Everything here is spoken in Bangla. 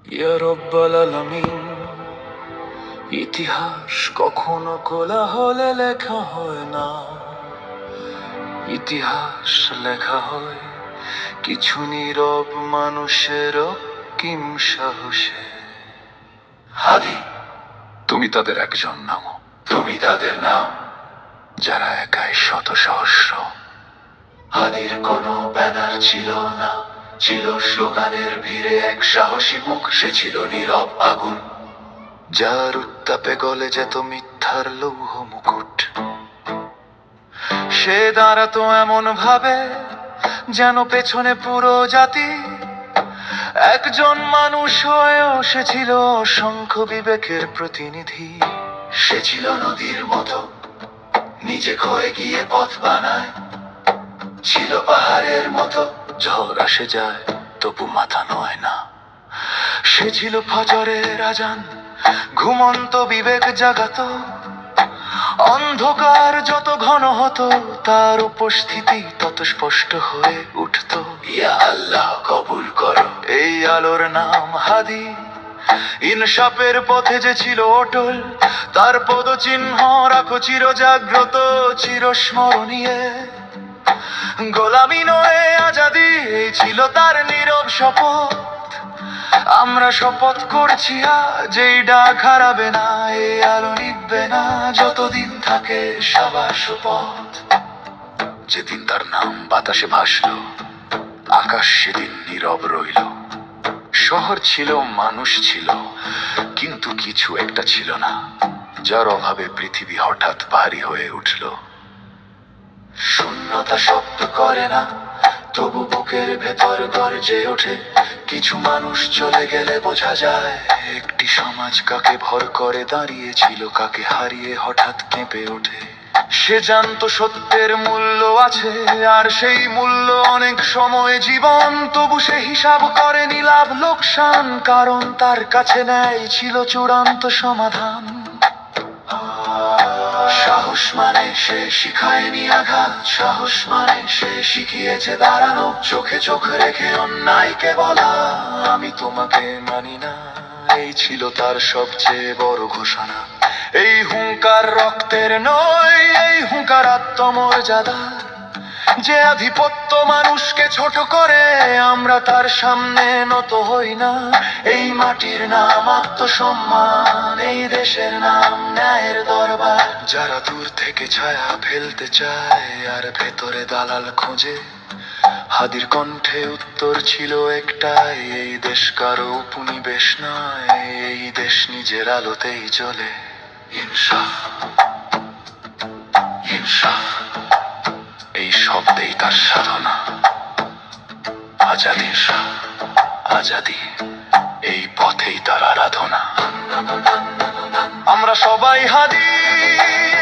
ইয়া রব্বাল আলামিন। ইতিহাস কখনো কোলাহলে লেখা হয় না, ইতিহাস লেখা হয় কিছু নীরব মানুষের কিম সাহসে। হাদি, তুমি তাদের একজন নাম, তুমি তাদের নাম যারা একাই শত সহস্র। হাদির কোনো ব্যানার ছিল না, ছিল স্লোগানের ভিড়ে এক সাহসী মুখ। সে ছিল নীরব আগুন, যার উত্তাপে গলে যেত মিথ্যার লৌহ মুকুট। সে দাঁড়াতো এমন ভাবে যেন পেছনে পুরো জাতি। একজন মানুষ হয়েও সে ছিল অসংখ্য বিবেকের প্রতিনিধি। সে ছিল নদীর মতো, নিজে ক্ষয়ে গিয়ে পথ বানায়। ছিল পাহাড়ের মতো, ঝড় আসে যায় তবু মাথা নয় না। সে ছিল ফজরের আজান, ঘুমন্ত বিবেক জাগাতো। অন্ধকার যত ঘন হতো, তার উপস্থিতি তত স্পষ্ট হয়ে উঠতো। ইয়া আল্লাহ, কবুল করো এই আলোর নাম হাদি। ইনসাফের পথে যে ছিল অটল, তার পদচিহ্ন রাখো চির জাগ্রত, চিরস্মরণীয়। গোলামি নয় আজাদি, এই ছিল তার নীরব শপথ। আমরা শপথ করছি আজ এই ডাক হারাবে না, এই আলো নিভবে না যতদিন থাকে সবার শপথ। যেদিন তার নাম বাতাসে ভাসলো, আকাশ সেদিন নীরব রইল। শহর ছিল, মানুষ ছিল, কিন্তু কিছু একটা ছিল না, যার অভাবে পৃথিবী হঠাৎ ভারী হয়ে উঠল। শূন্যতা শব্দ করে না, তবু বুকের ভেতর গর্জে ওঠে। কিছু মানুষ চলে গেলে বোঝা যায় একটি সমাজ কাকে ভর করে দাঁড়িয়েছিল, কাকে হারিয়ে হঠাৎ কেঁপে ওঠে। সে জানতো সত্যের মূল্য আছে, আর সেই মূল্য অনেক সময় জীবন। তবু সে হিসাব করেনি লাভ লোকসান, কারণ তার কাছে ন্যায় ছিল চূড়ান্ত সমাধান। সাহস মানে সে শিখায়নি আঘাত, সাহস মানে সে শিখিয়েছে দাঁড়ানো। চোখে চোখ রেখে অন্যায়কে বলা, আমি তোমাকে মানি না, এই ছিল তার সবচেয়ে বড় ঘোষণা। এই হুঙ্কার রক্তের নয়, এই হুঙ্কার আত্মমর্যাদার। যে আধিপত্য মানুষকে ছোট করে, আমরা তার সামনে নত হই না। এই মাটির নাম আত্মসম্মান, এই দেশের নাম ন্যায়ের দরবার। যারা দূর থেকে ছায়া ফেলতে চায় আর ভেতরে দালাল খোঁজে, হাদির কণ্ঠে উত্তর ছিল একটাই, এই দেশ কারো উপনিবেশ নয়, এই দেশ নিজের আলোতেই চলে। ইনসাফ, ইনসাফ, এই শব্দেই তার সাধনা। আজাদি, আজাদি, এই পথেই তার আরাধনা। আমরা সবাই হাদি।